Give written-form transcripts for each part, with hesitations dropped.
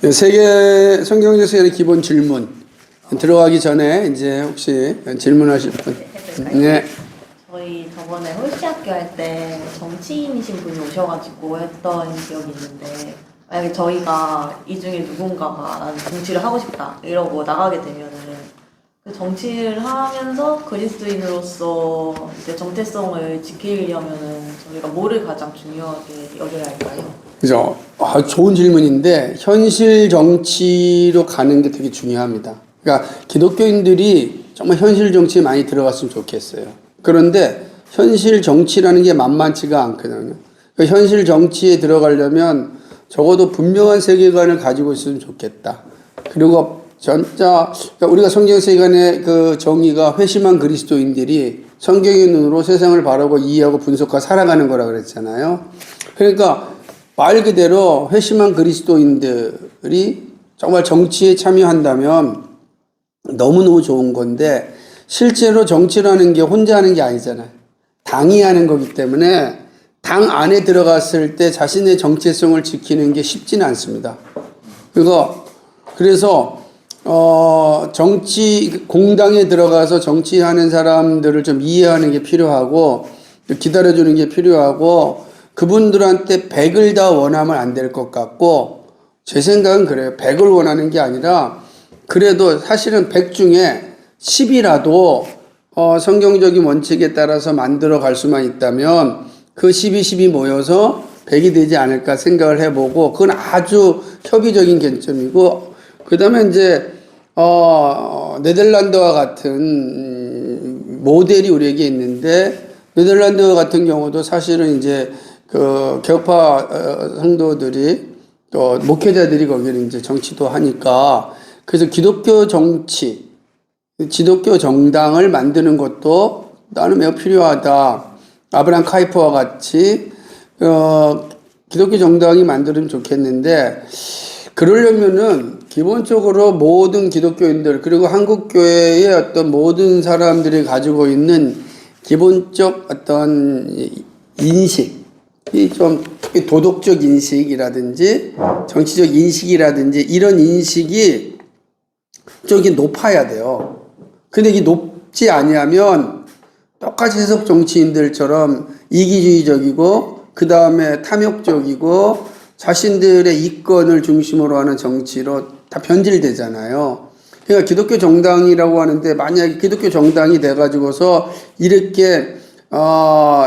세계 성경에서의 기본 질문 들어가기 전에 이제 혹시 질문하실 분? 네. 저희 저번에 홀씨학교 할 때 정치인이신 분이 오셔가지고 했던 기억이 있는데, 만약에 저희가 이 중에 누군가가 나는 정치를 하고 싶다 이러고 나가게 되면은 그 정치를 하면서 그리스도인으로서 이제 정체성을 지키려면은 저희가 뭐를 가장 중요하게 여겨야 할까요? 그죠? 좋은 질문인데 현실 정치로 가는 게 되게 중요합니다. 그러니까 기독교인들이 정말 현실 정치에 많이 들어갔으면 좋겠어요. 그런데 현실 정치라는 게 만만치가 않거든요. 그러니까 현실 정치에 들어가려면 적어도 분명한 세계관을 가지고 있으면 좋겠다. 그리고 그러니까 우리가 성경 세계관의 그 정의가 회심한 그리스도인들이 성경의 눈으로 세상을 바라고 이해하고 분석하고 살아가는 거라 그랬잖아요. 그러니까 말 그대로 회심한 그리스도인들이 정말 정치에 참여한다면 너무너무 좋은 건데, 실제로 정치라는 게 혼자 하는 게 아니잖아요. 당이 하는 거기 때문에 당 안에 들어갔을 때 자신의 정체성을 지키는 게 쉽지는 않습니다. 그래서 정치 공당에 들어가서 정치하는 사람들을 좀 이해하는 게 필요하고, 기다려주는 게 필요하고, 그분들한테 100을 다 원하면 안 될 것 같고, 제 생각은 그래요. 100을 원하는 게 아니라 그래도 사실은 100 중에 10이라도 성경적인 원칙에 따라서 만들어 갈 수만 있다면 그 10이 10이 모여서 100이 되지 않을까 생각을 해보고, 그건 아주 협의적인 관점이고, 그 다음에 이제 네덜란드와 같은 모델이 우리에게 있는데, 네덜란드 같은 경우도 사실은 이제 그 개혁파 성도들이 또 목회자들이 거기를 이제 정치도 하니까, 그래서 기독교 정치, 기독교 정당을 만드는 것도 나는 매우 필요하다. 아브라함 카이퍼와 같이 기독교 정당이 만들면 좋겠는데, 그러려면은 기본적으로 모든 기독교인들 그리고 한국 교회의 어떤 모든 사람들이 가지고 있는 기본적 어떤 인식, 좀 도덕적 인식이라든지 정치적 인식이라든지 이런 인식이 좀 높아야 돼요. 근데 이게 높지 아니하면 똑같이 해석 정치인들처럼 이기주의적이고 그 다음에 탐욕적이고 자신들의 이권을 중심으로 하는 정치로 다 변질되잖아요. 그러니까 기독교 정당이라고 하는데, 만약에 기독교 정당이 돼가지고서 이렇게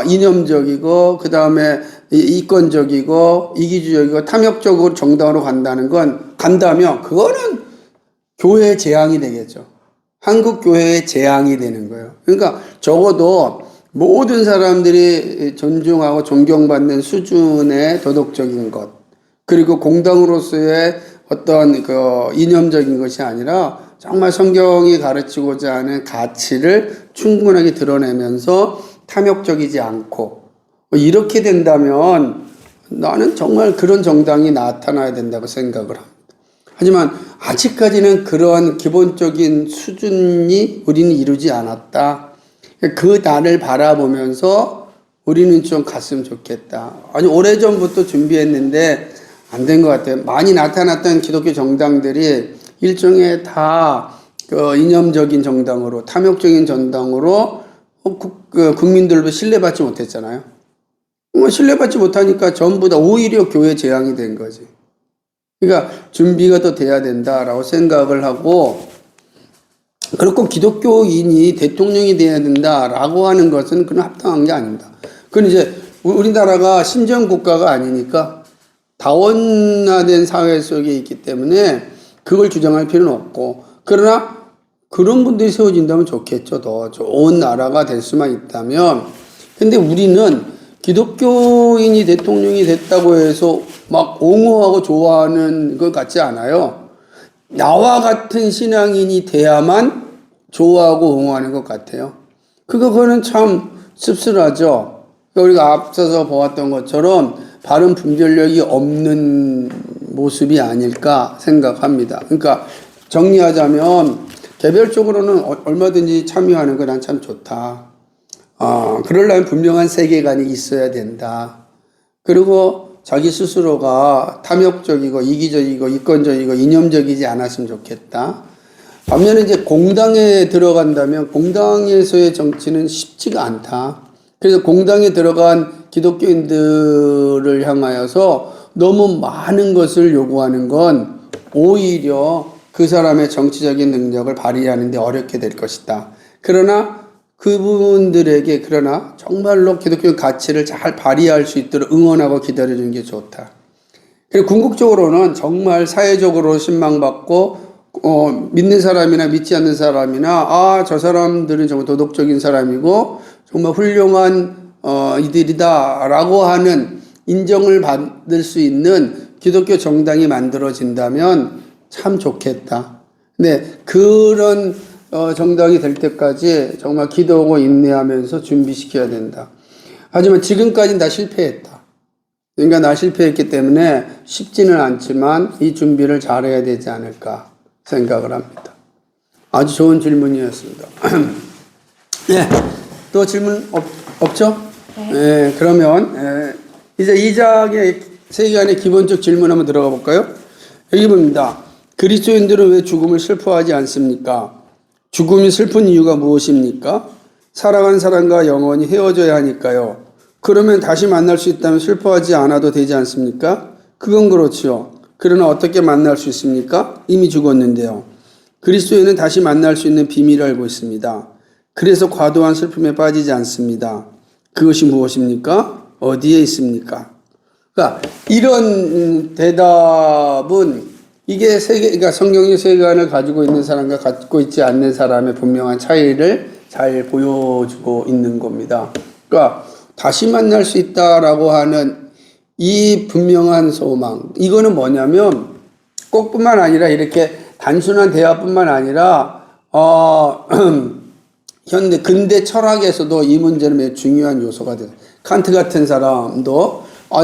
이념적이고 그 다음에 이권적이고 이기주의적이고 탐욕적으로 정당으로 간다면 그거는 교회의 재앙이 되겠죠. 한국 교회의 재앙이 되는 거예요. 그러니까 적어도 모든 사람들이 존중하고 존경받는 수준의 도덕적인 것, 그리고 공당으로서의 어떤 그 이념적인 것이 아니라 정말 성경이 가르치고자 하는 가치를 충분하게 드러내면서 탐욕적이지 않고, 이렇게 된다면 나는 정말 그런 정당이 나타나야 된다고 생각을 합니다. 하지만 아직까지는 그런 기본적인 수준이 우리는 이루지 않았다. 그 날을 바라보면서 우리는 좀 갔으면 좋겠다. 아니, 오래전부터 준비했는데 안 된 것 같아요. 많이 나타났던 기독교 정당들이 일종의 다 그 이념적인 정당으로, 탐욕적인 정당으로 국민들도 신뢰받지 못했잖아요. 신뢰받지 못하니까 전부 다 오히려 교회 재앙이 된 거지. 그러니까 준비가 더 돼야 된다라고 생각을 하고, 그렇고 기독교인이 대통령이 돼야 된다라고 하는 것은 그건 합당한 게 아닙니다. 그건 이제 우리나라가 신정국가가 아니니까 다원화된 사회 속에 있기 때문에 그걸 주장할 필요는 없고, 그러나 그런 분들이 세워진다면 좋겠죠. 더 좋은 나라가 될 수만 있다면. 근데 우리는 기독교인이 대통령이 됐다고 해서 막 옹호하고 좋아하는 것 같지 않아요. 나와 같은 신앙인이 돼야만 좋아하고 옹호하는 것 같아요. 그거는 참 씁쓸하죠. 우리가 앞서서 보았던 것처럼 바른 분별력이 없는 모습이 아닐까 생각합니다. 그러니까 정리하자면 개별적으로는 얼마든지 참여하는 건 난 참 좋다. 그러려면 분명한 세계관이 있어야 된다. 그리고 자기 스스로가 탐욕적이고 이기적이고 이권적이고 이념적이지 않았으면 좋겠다. 반면에 이제 공당에 들어간다면 공당에서의 정치는 쉽지가 않다. 그래서 공당에 들어간 기독교인들을 향하여서 너무 많은 것을 요구하는 건 오히려 그 사람의 정치적인 능력을 발휘하는 데 어렵게 될 것이다. 그러나 그러나 정말로 기독교 가치를 잘 발휘할 수 있도록 응원하고 기다려주는 게 좋다. 그리고 궁극적으로는 정말 사회적으로 신망받고 믿는 사람이나 믿지 않는 사람이나 저 사람들은 정말 도덕적인 사람이고 정말 훌륭한 이들이다라고 하는 인정을 받을 수 있는 기독교 정당이 만들어진다면 참 좋겠다. 근데 그런 정당이 될 때까지 정말 기도하고 인내하면서 준비시켜야 된다. 하지만 지금까지는 다 실패했다. 그러니까 나 실패했기 때문에 쉽지는 않지만 이 준비를 잘해야 되지 않을까 생각을 합니다. 아주 좋은 질문이었습니다. 네, 또 질문 없죠? 네, 그러면 이제 2장의 세계관의 기본적 질문 한번 들어가 볼까요? 여기 봅니다. 그리스도인들은 왜 죽음을 슬퍼하지 않습니까? 죽음이 슬픈 이유가 무엇입니까? 사랑하는 사람과 영원히 헤어져야 하니까요. 그러면 다시 만날 수 있다면 슬퍼하지 않아도 되지 않습니까? 그건 그렇지요. 그러나 어떻게 만날 수 있습니까? 이미 죽었는데요. 그리스도인은 다시 만날 수 있는 비밀을 알고 있습니다. 그래서 과도한 슬픔에 빠지지 않습니다. 그것이 무엇입니까? 어디에 있습니까? 그러니까 이런 대답은 이게 그러니까 성경의 세계관을 가지고 있는 사람과 갖고 있지 않는 사람의 분명한 차이를 잘 보여주고 있는 겁니다. 그러니까 다시 만날 수 있다라고 하는 이 분명한 소망, 이거는 뭐냐면 꼭뿐만 아니라 이렇게 단순한 대화뿐만 아니라 근대 철학에서도 이 문제는 매우 중요한 요소가 돼요. 칸트 같은 사람도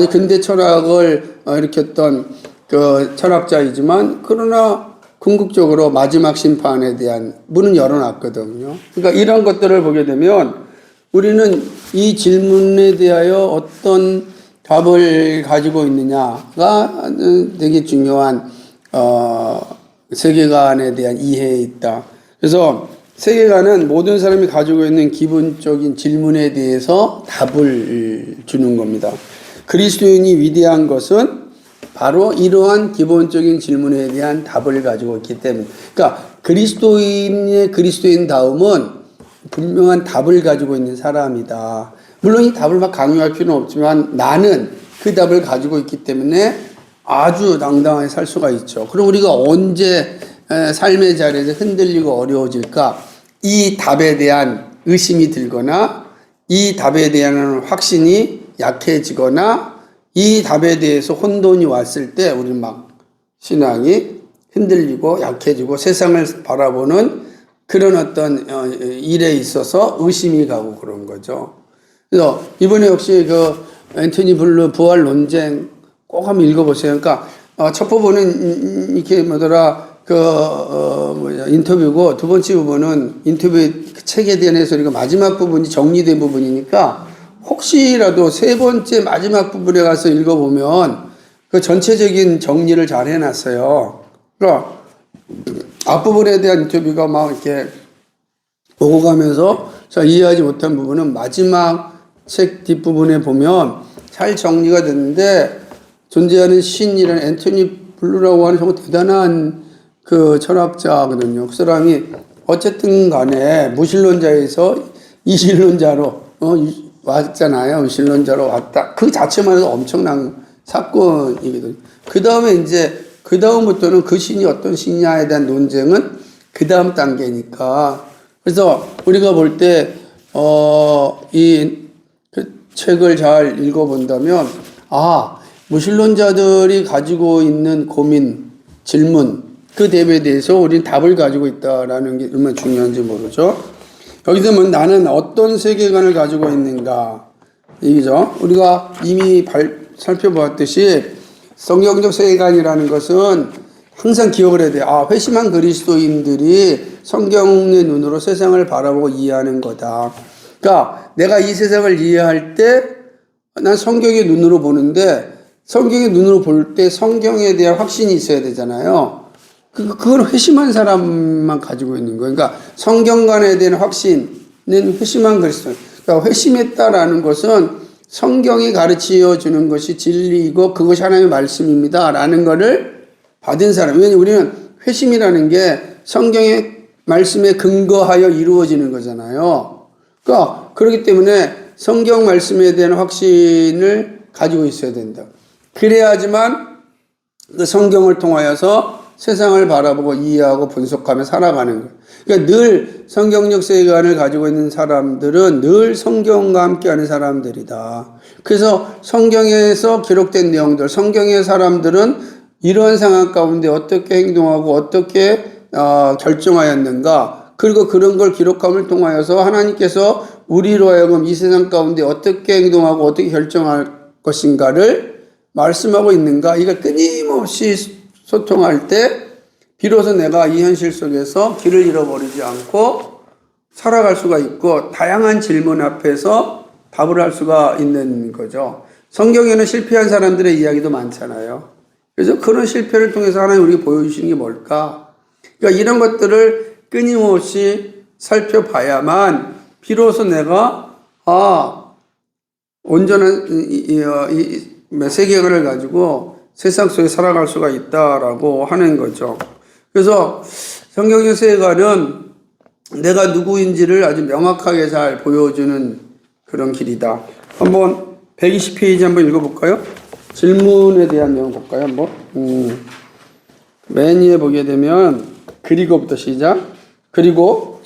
근대 철학을 일으켰던 그 철학자이지만 그러나 궁극적으로 마지막 심판에 대한 문은 열어놨거든요. 그러니까 이런 것들을 보게 되면 우리는 이 질문에 대하여 어떤 답을 가지고 있느냐가 되게 중요한 세계관에 대한 이해에 있다. 그래서 세계관은 모든 사람이 가지고 있는 기본적인 질문에 대해서 답을 주는 겁니다. 그리스도인이 위대한 것은 바로 이러한 기본적인 질문에 대한 답을 가지고 있기 때문에. 그러니까 그리스도인다움은 분명한 답을 가지고 있는 사람이다. 물론 이 답을 막 강요할 필요는 없지만 나는 그 답을 가지고 있기 때문에 아주 당당하게 살 수가 있죠. 그럼 우리가 언제 삶의 자리에서 흔들리고 어려워질까? 이 답에 대한 의심이 들거나 이 답에 대한 확신이 약해지거나 이 답에 대해서 혼돈이 왔을 때 우리는 막 신앙이 흔들리고 약해지고 세상을 바라보는 그런 어떤 일에 있어서 의심이 가고 그런 거죠. 그래서 이번에 역시 그 앤토니 블루 부활 논쟁 꼭 한번 읽어보세요. 그러니까 첫 부분은 이렇게 인터뷰고 두 번째 부분은 인터뷰 책에 대한 해설이고 마지막 부분이 정리된 부분이니까 혹시라도 세 번째 마지막 부분에 가서 읽어보면 그 전체적인 정리를 잘 해놨어요. 그러니까 앞부분에 대한 인터뷰가 막 이렇게 오고 가면서 이해하지 못한 부분은 마지막 책 뒷부분에 보면 잘 정리가 됐는데 존재하는 신이라는 앤토니 블루라고 하는 정말 대단한 그 철학자거든요. 그 사람이 어쨌든 간에 무신론자에서 이신론자로 왔잖아요. 신론자로 왔다. 그 자체만 해도 엄청난 사건이거든요. 그 다음부터는 그 신이 어떤 신이냐에 대한 논쟁은 그 다음 단계니까. 그래서 우리가 볼 때, 그 책을 잘 읽어본다면, 무신론자들이 가지고 있는 고민, 질문, 그 대에 대해서 우리는 답을 가지고 있다라는 게 얼마나 중요한지 모르죠. 여기서 뭐 나는 어떤 세계관을 가지고 있는가 얘기죠. 우리가 이미 살펴보았듯이 성경적 세계관이라는 것은 항상 기억을 해야 돼요. 회심한 그리스도인들이 성경의 눈으로 세상을 바라보고 이해하는 거다. 그러니까 내가 이 세상을 이해할 때 난 성경의 눈으로 보는데 성경의 눈으로 볼 때 성경에 대한 확신이 있어야 되잖아요. 그걸 회심한 사람만 가지고 있는 거예요. 그러니까 성경관에 대한 확신은 회심한 그리스도. 그러니까 회심했다라는 것은 성경이 가르쳐 주는 것이 진리이고 그것이 하나님의 말씀입니다라는 것을 받은 사람. 왜냐하면 우리는 회심이라는 게 성경의 말씀에 근거하여 이루어지는 거잖아요. 그러니까 그렇기 때문에 성경 말씀에 대한 확신을 가지고 있어야 된다. 그래야지만 그 성경을 통하여서 세상을 바라보고 이해하고 분석하며 살아가는 거예요. 그러니까 늘 성경적 세계관을 가지고 있는 사람들은 늘 성경과 함께하는 사람들이다. 그래서 성경에서 기록된 내용들, 성경의 사람들은 이러한 상황 가운데 어떻게 행동하고 어떻게 결정하였는가, 그리고 그런 걸 기록함을 통하여서 하나님께서 우리로 하여금 이 세상 가운데 어떻게 행동하고 어떻게 결정할 것인가를 말씀하고 있는가, 이걸 끊임없이 소통할 때 비로소 내가 이 현실 속에서 길을 잃어버리지 않고 살아갈 수가 있고 다양한 질문 앞에서 답을 할 수가 있는 거죠. 성경에는 실패한 사람들의 이야기도 많잖아요. 그래서 그런 실패를 통해서 하나님 우리에게 보여주시는 게 뭘까? 그러니까 이런 것들을 끊임없이 살펴봐야만 비로소 내가 온전한 세계관을 가지고 세상 속에 살아갈 수가 있다라고 하는 거죠. 그래서 성경의 세계관은 내가 누구인지를 아주 명확하게 잘 보여주는 그런 길이다. 한번 120페이지 한번 읽어볼까요? 질문에 대한 내용 볼까요? 한번. 맨 위에 보게 되면 그리고부터 시작. 그리고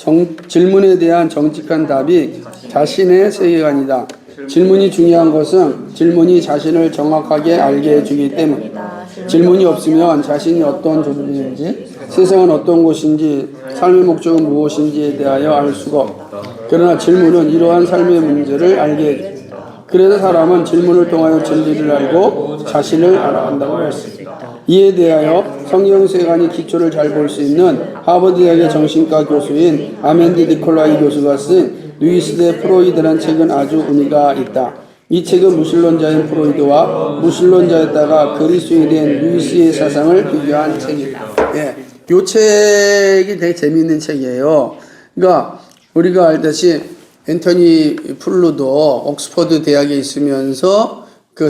질문에 대한 정직한 답이 자신의 세계관이다. 질문이 중요한 것은 질문이 자신을 정확하게 알게 해주기 때문이다. 질문이 없으면 자신이 어떤 존재인지, 세상은 어떤 곳인지, 삶의 목적은 무엇인지에 대하여 알 수가 없다. 그러나 질문은 이러한 삶의 문제를 알게 해줍니다. 그래서 사람은 질문을 통하여 진리를 알고 자신을 알아간다고 했습니다. 이에 대하여 성경 세계관의 기초를 잘 볼 수 있는 하버드 대학의 정신과 교수인 아멘드 니콜라이 교수가 쓴 루이스 대 프로이드라는 책은 아주 의미가 있다. 이 책은 무신론자인 프로이드와 무신론자였다가 그리스도인이 된 루이스의 사상을 비교한 책이다. 예, 이 책이 되게 재미있는 책이에요. 그러니까 우리가 알다시 앤토니 플루도 옥스퍼드 대학에 있으면서 그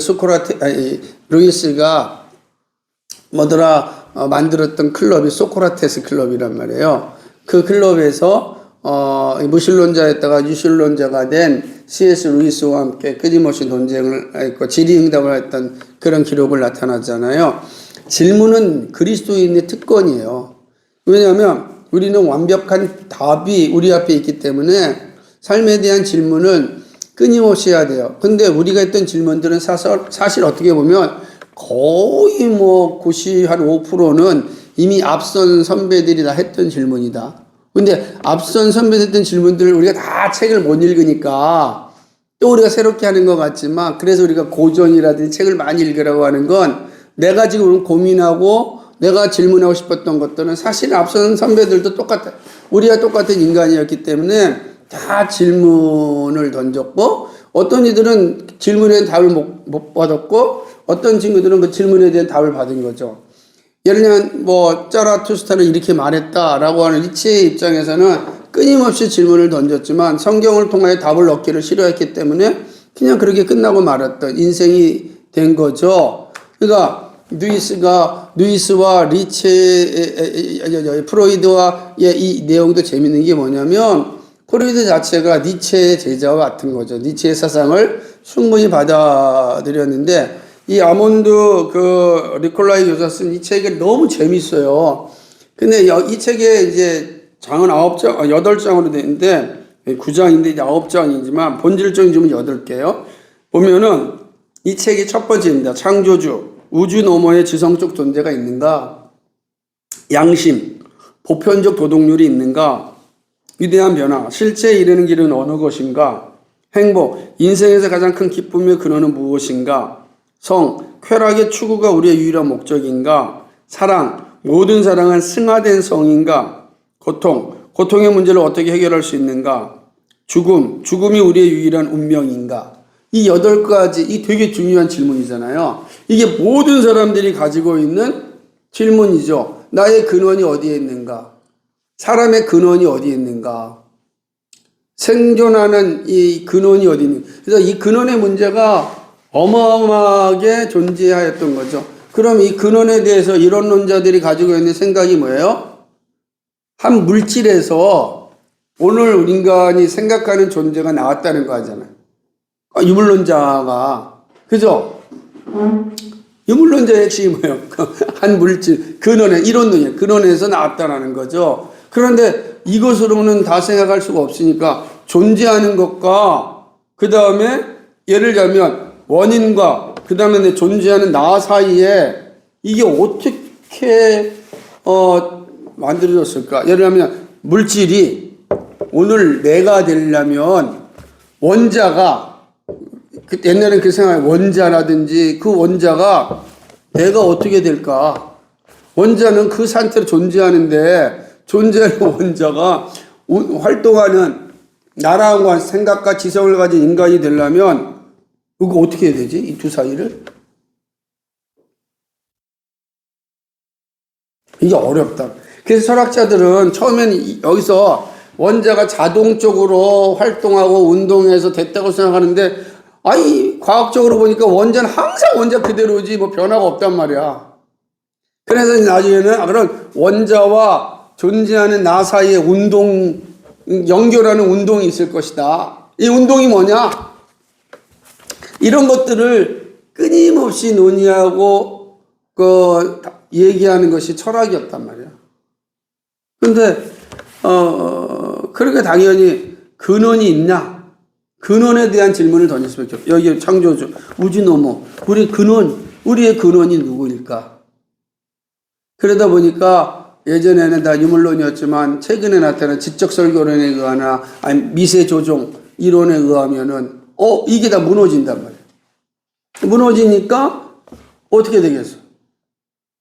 루이스가 만들었던 클럽이 소크라테스 클럽이란 말이에요. 그 클럽에서 무신론자였다가 유신론자가 된 C.S. 루이스와 함께 끊임없이 논쟁을 했고 질의응답을 했던 그런 기록을 나타나잖아요. 질문은 그리스도인의 특권이에요. 왜냐하면 우리는 완벽한 답이 우리 앞에 있기 때문에 삶에 대한 질문을 끊임없이 해야 돼요. 근데 우리가 했던 질문들은 사실 어떻게 보면 거의 95%는 이미 앞선 선배들이 다 했던 질문이다. 근데 앞선 선배들 했던 질문들을 우리가 다 책을 못 읽으니까 또 우리가 새롭게 하는 것 같지만, 그래서 우리가 고전이라든지 책을 많이 읽으라고 하는 건 내가 지금 고민하고 내가 질문하고 싶었던 것들은 사실 앞선 선배들도 똑같아. 우리가 똑같은 인간이었기 때문에 다 질문을 던졌고, 어떤 이들은 질문에 대한 답을 못 받았고, 어떤 친구들은 그 질문에 대한 답을 받은 거죠. 예를 들면 짜라투스타는 이렇게 말했다라고 하는 니체의 입장에서는 끊임없이 질문을 던졌지만 성경을 통하여 답을 얻기를 싫어했기 때문에 그냥 그렇게 끝나고 말았던 인생이 된 거죠. 그러니까 루이스와 프로이드와 이 내용도 재밌는 게 뭐냐면, 프로이드 자체가 니체의 제자와 같은 거죠. 니체의 사상을 충분히 받아들였는데, 이 아몬드 니콜라이 교수가 쓴 이 책이 너무 재밌어요. 근데 이 책에 이제 장은 8장으로 되는데, 9장인데 이제 9장이지만 본질적인 점은 8개요. 보면은 이 책이 첫 번째입니다. 창조주, 우주 너머에 지성적 존재가 있는가? 양심, 보편적 도덕률이 있는가? 위대한 변화, 실체에 이르는 길은 어느 것인가? 행복, 인생에서 가장 큰 기쁨의 근원은 무엇인가? 성, 쾌락의 추구가 우리의 유일한 목적인가? 사랑, 모든 사랑은 승화된 성인가? 고통, 고통의 문제를 어떻게 해결할 수 있는가? 죽음, 죽음이 우리의 유일한 운명인가? 이 8가지, 이 되게 중요한 질문이잖아요. 이게 모든 사람들이 가지고 있는 질문이죠. 나의 근원이 어디에 있는가? 사람의 근원이 어디에 있는가? 생존하는 이 근원이 어디 있는가? 그래서 이 근원의 문제가 어마어마하게 존재하였던 거죠. 그럼 이 근원에 대해서 이론론자들이 가지고 있는 생각이 뭐예요? 한 물질에서 오늘 인간이 생각하는 존재가 나왔다는 거 하잖아요. 유물론자가. 그죠? 유물론자의 핵심이 뭐예요? 한 물질, 근원에, 이론론이에요. 근원에서 나왔다는 거죠. 그런데 이것으로는 다 생각할 수가 없으니까 존재하는 것과 그 다음에 예를 들면 원인과 그 다음에 존재하는 나 사이에 이게 어떻게 만들어졌을까? 예를 들면 물질이 오늘 내가 되려면 원자가 옛날엔 그 생각에 원자라든지 그 원자가 내가 어떻게 될까? 원자는 그 상태로 존재하는데 존재하는 원자가 활동하는 나라와 생각과 지성을 가진 인간이 되려면 이거 어떻게 해야 되지? 이 두 사이를? 이게 어렵다. 그래서 철학자들은 처음엔 여기서 원자가 자동적으로 활동하고 운동해서 됐다고 생각하는데 아니 과학적으로 보니까 원자는 항상 원자 그대로지 뭐 변화가 없단 말이야. 그래서 나중에는 그런 원자와 존재하는 나 사이에 연결하는 운동이 있을 것이다. 이 운동이 뭐냐? 이런 것들을 끊임없이 논의하고 얘기하는 것이 철학이었단 말이야. 근데 그러니까 당연히 근원이 있냐? 근원에 대한 질문을 던질 수밖에 없죠. 여기 창조주, 우주노모, 우리의 근원이 누구일까? 그러다 보니까 예전에는 다 유물론이었지만 최근에 나타난 지적설교론에 의하나 아니 미세조종 이론에 의하면은 이게 다 무너진단 말이에요. 무너지니까 어떻게 되겠어?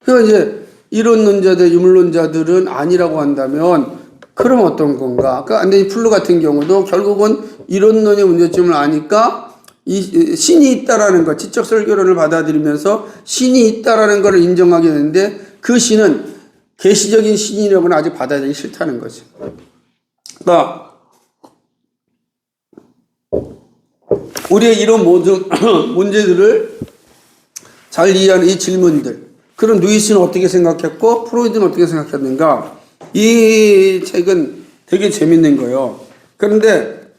그러니까 이제 이론론자들, 유물론자들은 아니라고 한다면 그럼 어떤 건가? 그러니까 안데니 플루 같은 경우도 결국은 이론론의 문제점을 아니까 이 신이 있다라는 것, 지적 설교론을 받아들이면서 신이 있다라는 것을 인정하게 되는데 그 신은 계시적인 신이라고는 아직 받아들이기 싫다는 거지. 그러니까 우리의 이런 모든 문제들을 잘 이해하는 이 질문들. 그럼 루이스는 어떻게 생각했고 프로이드는 어떻게 생각했는가? 이 책은 되게 재밌는 거예요. 그런데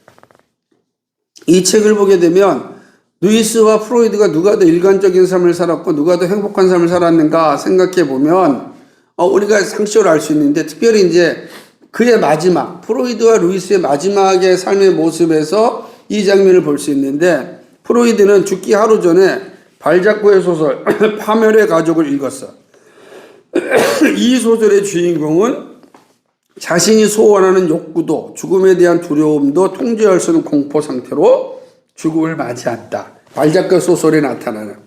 이 책을 보게 되면 루이스와 프로이드가 누가 더 일관적인 삶을 살았고 누가 더 행복한 삶을 살았는가 생각해 보면 우리가 상식으로 알 수 있는데 특별히 이제 그의 마지막 프로이드와 루이스의 마지막의 삶의 모습에서 이 장면을 볼 수 있는데 프로이드는 죽기 하루 전에 발자쿠의 소설 파멸의 가족을 읽었어. 이 소설의 주인공은 자신이 소원하는 욕구도 죽음에 대한 두려움도 통제할 수 없는 공포 상태로 죽음을 맞이한다. 발자쿠 소설에 나타나는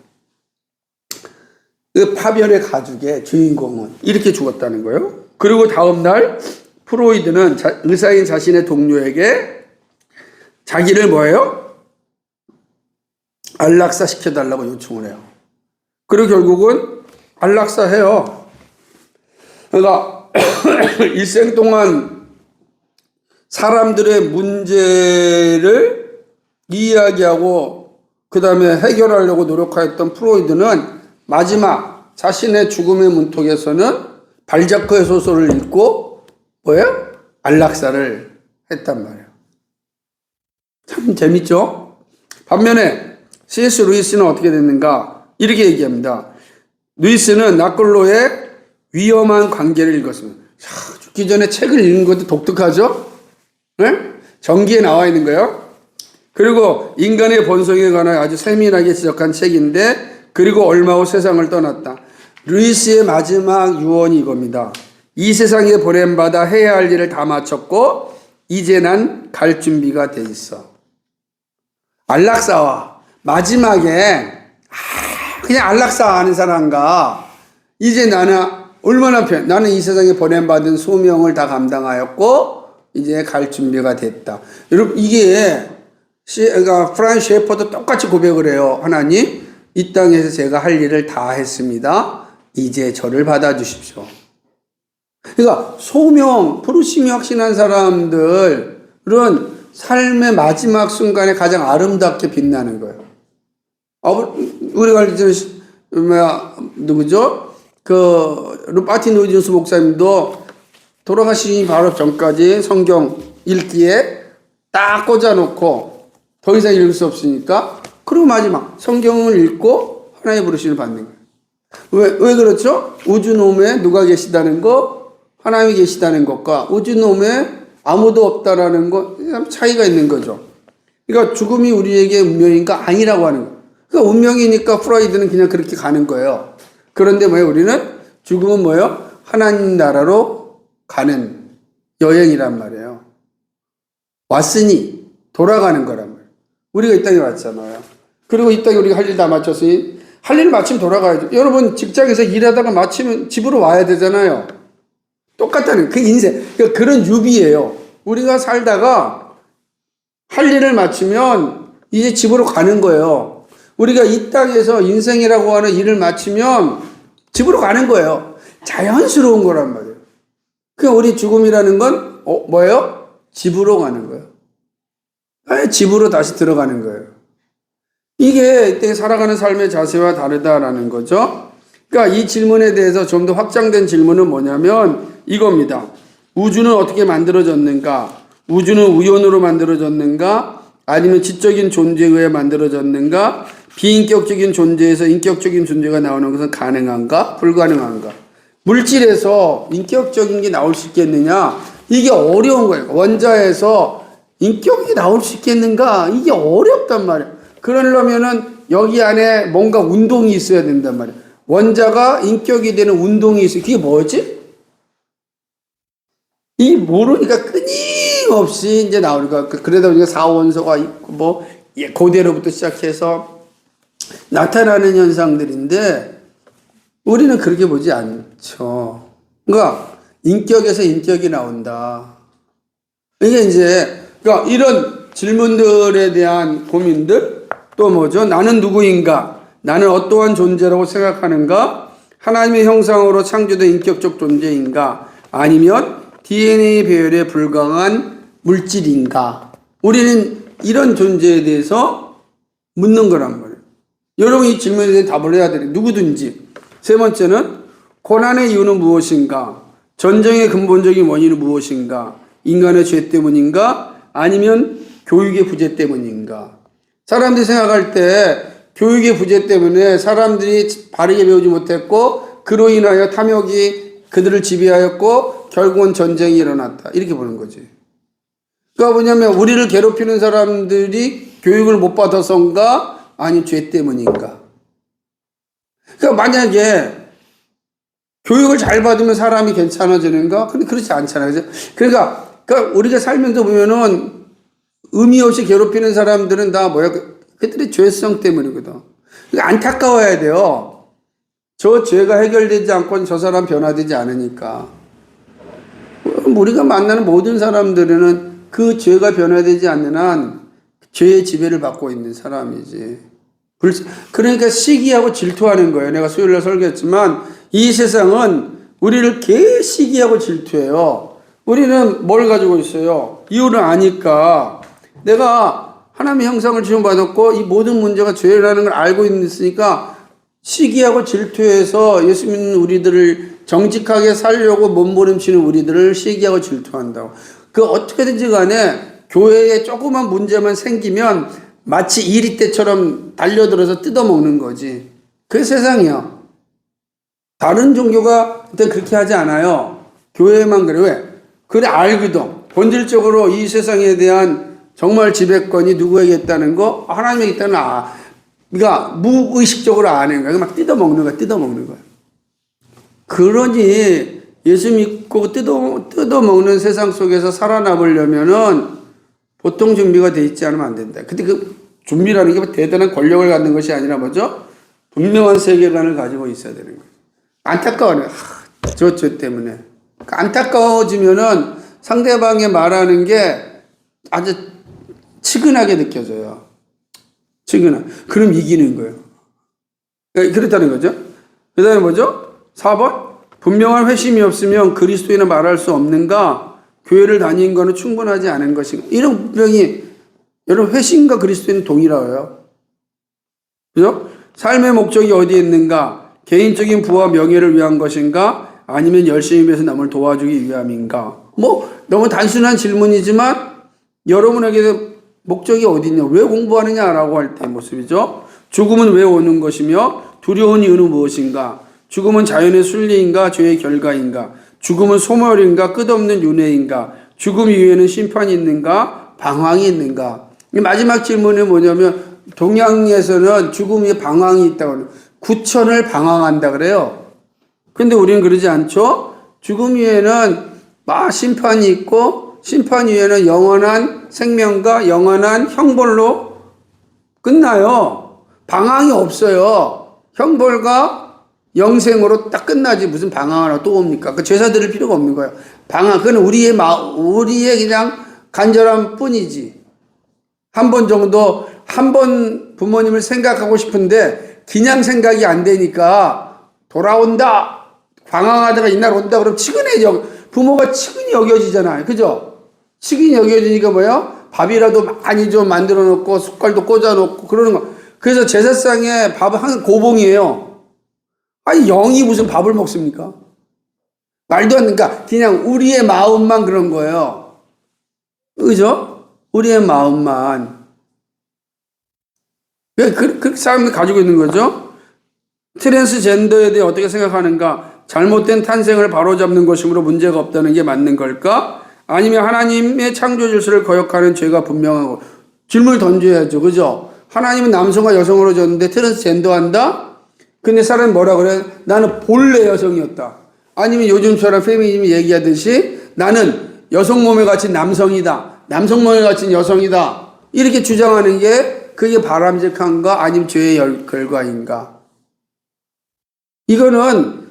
그 파멸의 가족의 주인공은 이렇게 죽었다는 거예요. 그리고 다음 날 프로이드는 의사인 자신의 동료에게 자기를 뭐예요? 안락사 시켜달라고 요청을 해요. 그리고 결국은 안락사 해요. 그러니까 일생 동안 사람들의 문제를 이야기하고 그 다음에 해결하려고 노력하였던 프로이드는 마지막 자신의 죽음의 문턱에서는 발자쿠의 소설을 읽고 뭐예요? 안락사를 했단 말이에요. 참 재밌죠? 반면에 C.S. 루이스는 어떻게 됐는가? 이렇게 얘기합니다. 루이스는 나콜로의 위험한 관계를 읽었습니다. 죽기 전에 책을 읽는 것도 독특하죠? 네? 전기에 나와 있는 거예요. 그리고 인간의 본성에 관하여 아주 세밀하게 지적한 책인데 그리고 얼마 후 세상을 떠났다. 루이스의 마지막 유언이 이겁니다. 이 세상에 보냄받아 해야 할 일을 다 마쳤고 이제 난 갈 준비가 돼 있어. 안락사와 마지막에 그냥 안락사 하는 사람과 이제 나는 이 세상에 보냄받은 소명을 다 감당하였고 이제 갈 준비가 됐다. 여러분 이게 그러니까 프란 셰퍼도 똑같이 고백을 해요. 하나님, 이 땅에서 제가 할 일을 다 했습니다. 이제 저를 받아주십시오. 그러니까 소명, 부르심이 확신한 사람들은 삶의 마지막 순간에 가장 아름답게 빛나는 거예요. 우리가 알기는 누구죠? 마틴 로이준스 목사님도 돌아가시기 바로 전까지 성경 읽기에 딱 꽂아놓고 더 이상 읽을 수 없으니까 그리고 마지막 성경을 읽고 하나님의 부르심을 받는 거예요. 왜 그렇죠? 우주놈에 누가 계시다는 거, 하나님이 계시다는 것과 우주놈에 아무도 없다라는 것 차이가 있는 거죠. 그러니까 죽음이 우리에게 운명인가 아니라고 하는 거예요. 그러니까 운명이니까 프라이드는 그냥 그렇게 가는 거예요. 그런데 뭐예요? 우리는 죽음은 뭐예요? 하나님 나라로 가는 여행이란 말이에요. 왔으니 돌아가는 거란 말이에요. 우리가 이 땅에 왔잖아요. 그리고 이 땅에 우리가 할 일 다 마쳤으니 할 일 마치면 돌아가야죠. 여러분 직장에서 일하다가 마치면 집으로 와야 되잖아요. 똑같다는 그 인생. 그러니까 그런 유비예요. 우리가 살다가 할 일을 마치면 이제 집으로 가는 거예요. 우리가 이 땅에서 인생이라고 하는 일을 마치면 집으로 가는 거예요. 자연스러운 거란 말이에요. 그러니까 우리 죽음이라는 건 뭐예요? 집으로 가는 거예요. 집으로 다시 들어가는 거예요. 이게 이때 살아가는 삶의 자세와 다르다라는 거죠. 그러니까 이 질문에 대해서 좀 더 확장된 질문은 뭐냐면 이겁니다. 우주는 어떻게 만들어졌는가? 우주는 우연으로 만들어졌는가? 아니면 지적인 존재에 의해 만들어졌는가? 비인격적인 존재에서 인격적인 존재가 나오는 것은 가능한가? 불가능한가? 물질에서 인격적인 게 나올 수 있겠느냐? 이게 어려운 거예요. 원자에서 인격이 나올 수 있겠는가? 이게 어렵단 말이에요. 그러려면은 여기 안에 뭔가 운동이 있어야 된단 말이에요. 원자가 인격이 되는 운동이 있어요. 그게 뭐지? 이 모르니까 끊임없이 이제 나오니까 그러다 보니까 사원소가 있고 뭐 고대로부터 시작해서 나타나는 현상들인데 우리는 그렇게 보지 않죠. 그러니까 인격에서 인격이 나온다. 이게 이제 그러니까 이런 질문들에 대한 고민들 또 뭐죠? 나는 누구인가? 나는 어떠한 존재라고 생각하는가? 하나님의 형상으로 창조된 인격적 존재인가? 아니면 DNA 배열에 불과한 물질인가? 우리는 이런 존재에 대해서 묻는 거란 말이에요. 여러분 이 질문에 대해 답을 해야 돼요. 누구든지. 세 번째는 고난의 이유는 무엇인가? 전쟁의 근본적인 원인은 무엇인가? 인간의 죄 때문인가? 아니면 교육의 부재 때문인가? 사람들이 생각할 때 교육의 부재 때문에 사람들이 바르게 배우지 못했고 그로 인하여 탐욕이 그들을 지배하였고 결국은 전쟁이 일어났다. 이렇게 보는 거지. 그러니까 뭐냐면 우리를 괴롭히는 사람들이 교육을 못 받아서인가? 아니면 죄 때문인가? 그러니까 만약에 교육을 잘 받으면 사람이 괜찮아지는가? 근데 그렇지 않잖아요. 그러니까 우리가 살면서 보면은 의미 없이 괴롭히는 사람들은 다 뭐야? 그들의 죄성 때문이거든. 그러니까 안타까워야 돼요. 저 죄가 해결되지 않고는 저 사람 변화되지 않으니까. 우리가 만나는 모든 사람들은 그 죄가 변화되지 않는 한 죄의 지배를 받고 있는 사람이지. 그러니까 시기하고 질투하는 거예요. 내가 수요일날 설교했지만 이 세상은 우리를 시기하고 질투해요. 우리는 뭘 가지고 있어요? 이유를 아니까 내가 하나님의 형상을 지원받았고 이 모든 문제가 죄라는 걸 알고 있으니까 시기하고 질투해서 예수 믿는 우리들을 정직하게 살려고 몸부림치는 우리들을 시기하고 질투한다고. 그 어떻게든지 간에 교회에 조그만 문제만 생기면 마치 이리 때처럼 달려들어서 뜯어먹는 거지. 그게 세상이야. 다른 종교가 그렇게 하지 않아요. 교회만 그래. 왜? 그래 알거든. 본질적으로 이 세상에 대한 정말 지배권이 누구에게 있다는 거 하나님에게 있다는 그러니까 무의식적으로 아는 거야. 막 뜯어먹는 거야. 그러니 예수 믿고 뜯어먹는 세상 속에서 살아남으려면은 보통 준비가 돼 있지 않으면 안 된다. 근데 그 준비라는 게 대단한 권력을 갖는 것이 아니라 뭐죠? 분명한 세계관을 가지고 있어야 되는 거예요. 안타까워요. 저 때문에. 안타까워지면은 상대방이 말하는 게 아주 측은하게 느껴져요. 측은한. 그럼 이기는 거예요. 그렇다는 거죠. 그 다음에 뭐죠? 4번. 분명한 회심이 없으면 그리스도인을 말할 수 없는가? 교회를 다닌 거는 충분하지 않은 것인가? 이런 분명히, 여러분, 회심과 그리스도인은 동일하여요. 그죠? 삶의 목적이 어디에 있는가? 개인적인 부와 명예를 위한 것인가? 아니면 열심히 해서 남을 도와주기 위함인가? 뭐, 너무 단순한 질문이지만, 여러분에게 목적이 어디 있냐? 왜 공부하느냐라고 할 때 모습이죠. 죽음은 왜 오는 것이며, 두려운 이유는 무엇인가? 죽음은 자연의 순리인가? 죄의 결과인가? 죽음은 소멸인가? 끝없는 윤회인가? 죽음 이후에는 심판이 있는가? 방황이 있는가? 이 마지막 질문이 뭐냐면, 동양에서는 죽음에 방황이 있다고, 구천을 방황한다 그래요. 근데 우리는 그러지 않죠? 죽음 이후에는 심판이 있고, 심판 이후에는 영원한 생명과 영원한 형벌로 끝나요. 방황이 없어요. 형벌과 영생으로 딱 끝나지 무슨 방황하나 또 옵니까? 그 제사 드릴 필요가 없는 거예요. 방황, 그건 우리의 그냥 간절함 뿐이지. 한 번 부모님을 생각하고 싶은데 그냥 생각이 안 되니까 돌아온다. 방황하다가 이날 온다. 그럼 부모가 측은히 여겨지잖아요. 그죠? 측은히 여겨지니까 뭐예요? 밥이라도 많이 좀 만들어 놓고 숟갈도 꽂아 놓고 그러는 거. 그래서 제사상에 밥은 항상 고봉이에요. 아니, 영이 무슨 밥을 먹습니까? 말도 안 되니까 그냥 우리의 마음만 그런 거예요. 그죠? 우리의 마음만. 왜 그렇게 사람들이 가지고 있는 거죠? 트랜스젠더에 대해 어떻게 생각하는가? 잘못된 탄생을 바로잡는 것이므로 문제가 없다는 게 맞는 걸까? 아니면 하나님의 창조 질서를 거역하는 죄가 분명하고. 질문을 던져야죠. 그죠? 하나님은 남성과 여성으로 졌는데 트랜스젠더 한다? 근데 사람이 뭐라 그래? 나는 본래 여성이었다. 아니면 요즘처럼 페미니즘이 얘기하듯이 나는 여성 몸에 갇힌 남성이다. 남성 몸에 갇힌 여성이다. 이렇게 주장하는 게 그게 바람직한가? 아니면 죄의 결과인가? 이거는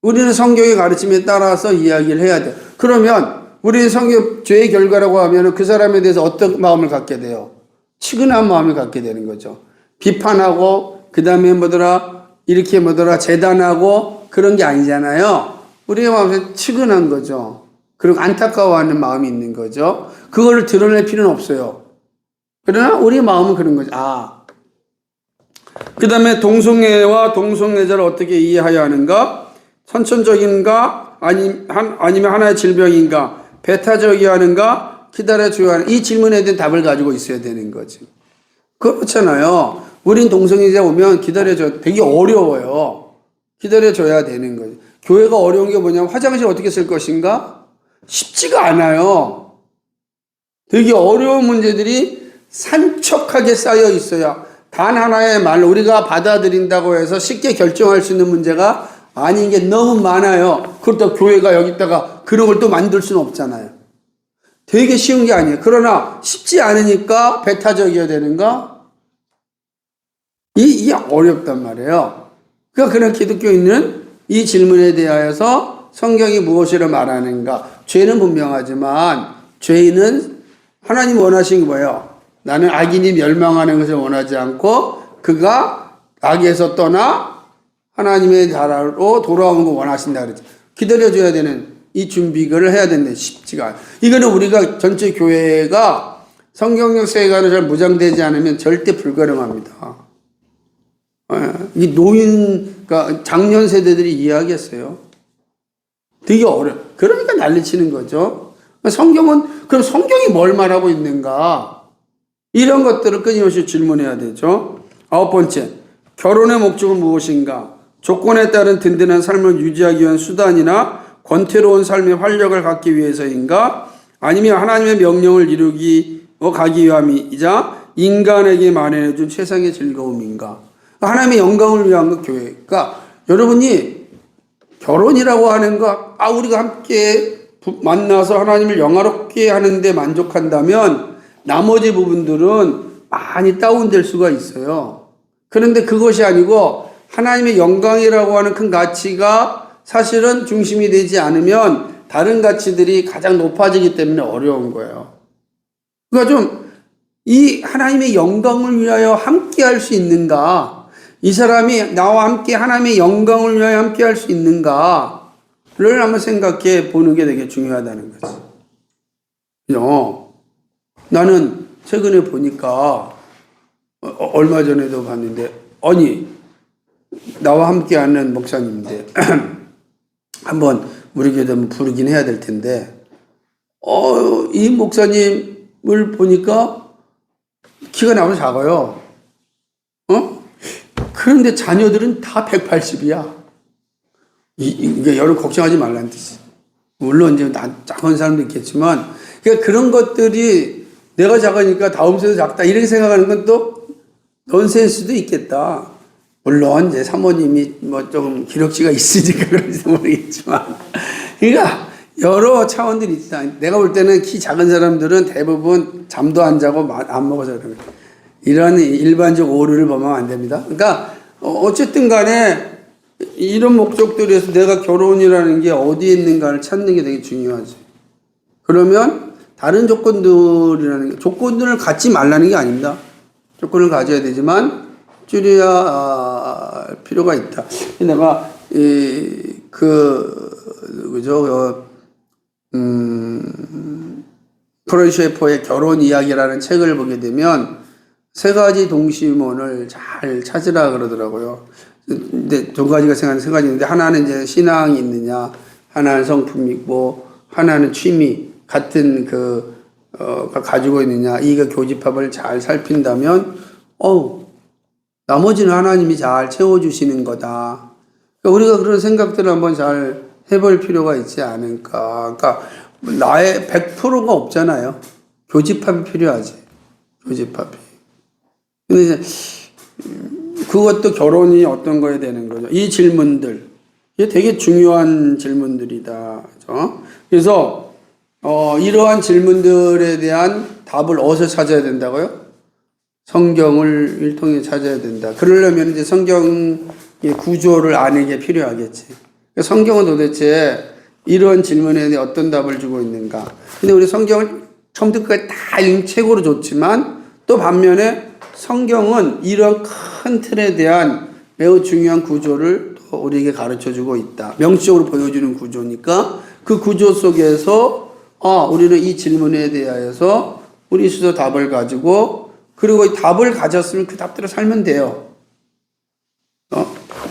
우리는 성경의 가르침에 따라서 이야기를 해야 돼요. 그러면 우리는 성경 죄의 결과라고 하면 그 사람에 대해서 어떤 마음을 갖게 돼요? 측은한 마음을 갖게 되는 거죠. 비판하고 그 다음에 이렇게 재단하고 그런 게 아니잖아요. 우리의 마음에 측은한 거죠. 그리고 안타까워하는 마음이 있는 거죠. 그거를 드러낼 필요는 없어요. 그러나 우리의 마음은 그런 거죠. 그 다음에 동성애와 동성애자를 어떻게 이해해야 하는가? 선천적인가? 아니면 하나의 질병인가? 배타적이어야 하는가? 기다려줘야 하는가? 이 질문에 대한 답을 가지고 있어야 되는 거지. 그렇잖아요. 우린 동성애자 오면 되게 어려워요. 기다려줘야 되는 거죠. 교회가 어려운 게 뭐냐면 화장실 어떻게 쓸 것인가? 쉽지가 않아요. 되게 어려운 문제들이 산적하게 쌓여 있어요. 단 하나의 말, 우리가 받아들인다고 해서 쉽게 결정할 수 있는 문제가 아닌 게 너무 많아요. 그렇다고 교회가 여기다가 그런 걸 또 만들 수는 없잖아요. 되게 쉬운 게 아니에요. 그러나 쉽지 않으니까 배타적이어야 되는가? 이게 어렵단 말이에요. 그러니까 그런 기독교인은 이 질문에 대하여서 성경이 무엇이라 말하는가? 죄는 분명하지만 죄인은 하나님 원하신 게 뭐예요? 나는 악인이 멸망하는 것을 원하지 않고 그가 악에서 떠나 하나님의 나라로 돌아오는 거 원하신다 그러지. 기다려줘야 되는 이 준비를 해야 되는데 쉽지가 않아요. 이거는 우리가 전체 교회가 성경적 세계관을 잘 무장되지 않으면 절대 불가능합니다. 이 그러니까 작년 세대들이 이해하겠어요? 되게 어려워. 그러니까 난리치는 거죠. 그럼 성경이 뭘 말하고 있는가? 이런 것들을 끊임없이 질문해야 되죠. 9번째, 결혼의 목적은 무엇인가? 조건에 따른 든든한 삶을 유지하기 위한 수단이나 권태로운 삶의 활력을 갖기 위해서인가? 아니면 하나님의 명령을 가기 위함이자 인간에게 마련해준 세상의 즐거움인가? 하나님의 영광을 위한 거 교회. 그러니까 여러분이 결혼이라고 하는 거, 우리가 함께 만나서 하나님을 영화롭게 하는데 만족한다면 나머지 부분들은 많이 다운될 수가 있어요. 그런데 그것이 아니고 하나님의 영광이라고 하는 큰 가치가 사실은 중심이 되지 않으면 다른 가치들이 가장 높아지기 때문에 어려운 거예요. 그러니까 좀 이 하나님의 영광을 위하여 함께 할 수 있는가? 이 사람이 나와 함께 하나님의 영광을 위하여 함께 할 수 있는가를 한번 생각해 보는 게 되게 중요하다는 거지. 나는 최근에 보니까 얼마 전에도 봤는데 아니 나와 함께 하는 목사님인데 한번 우리 교회도 한번 부르긴 해야 될 텐데 이 목사님을 보니까 키가 나보다 작아요. 그런데 자녀들은 다 180이야. 이게 여러분 걱정하지 말라는 뜻이. 물론 이제 작은 사람도 있겠지만, 그러니까 그런 것들이 내가 작으니까 다음 세도 작다 이렇게 생각하는 건 또 넌센스도 있겠다. 물론 이제 사모님이 뭐 좀 기럭지가 있으니까 그런지 모르겠지만, 그러니까 여러 차원들이 있다. 내가 볼 때는 키 작은 사람들은 대부분 잠도 안 자고 안 먹어서 그래요. 이런 일반적 오류를 범하면 안 됩니다. 그러니까 어쨌든 간에 이런 목적들에서 내가 결혼이라는 게 어디에 있는가를 찾는 게 되게 중요하지. 그러면 다른 조건들이라는 게 조건들을 갖지 말라는 게 아닙니다. 조건을 가져야 되지만 줄여야 필요가 있다. 내가 프런 셰퍼의 결혼 이야기라는 책을 보게 되면 세 가지 동심원을 잘 찾으라 그러더라고요. 근데 두 가지가 생각하는 세 가지인데 하나는 이제 신앙이 있느냐, 하나는 성품이고, 하나는 취미 같은 가지고 있느냐, 이거 교집합을 잘 살핀다면, 나머지는 하나님이 잘 채워주시는 거다. 그러니까 우리가 그런 생각들을 한번 잘 해볼 필요가 있지 않을까. 그러니까 나의 100%가 없잖아요. 교집합이 필요하지. 교집합이. 근데 이제 그것도 결혼이 어떤 거에 되는 거죠. 이 질문들 이게 되게 중요한 질문들이다. 그렇죠? 그래서 이러한 질문들에 대한 답을 어디서 찾아야 된다고요? 성경을 통해 찾아야 된다. 그러려면 이제 성경의 구조를 아는 게 필요하겠지. 성경은 도대체 이런 질문에 대해 어떤 답을 주고 있는가? 근데 우리 성경을 처음부터 끝까지 다 읽는 책으로 줬지만 또 반면에 성경은 이런 큰 틀에 대한 매우 중요한 구조를 또 우리에게 가르쳐주고 있다. 명시적으로 보여주는 구조니까 그 구조 속에서 우리는 이 질문에 대하여서 우리 스스로 답을 가지고 그리고 이 답을 가졌으면 그 답대로 살면 돼요.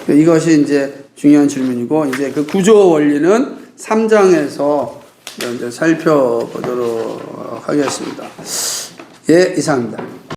이것이 이제 중요한 질문이고 이제 그 구조 원리는 3장에서 이제 살펴보도록 하겠습니다. 예, 이상입니다.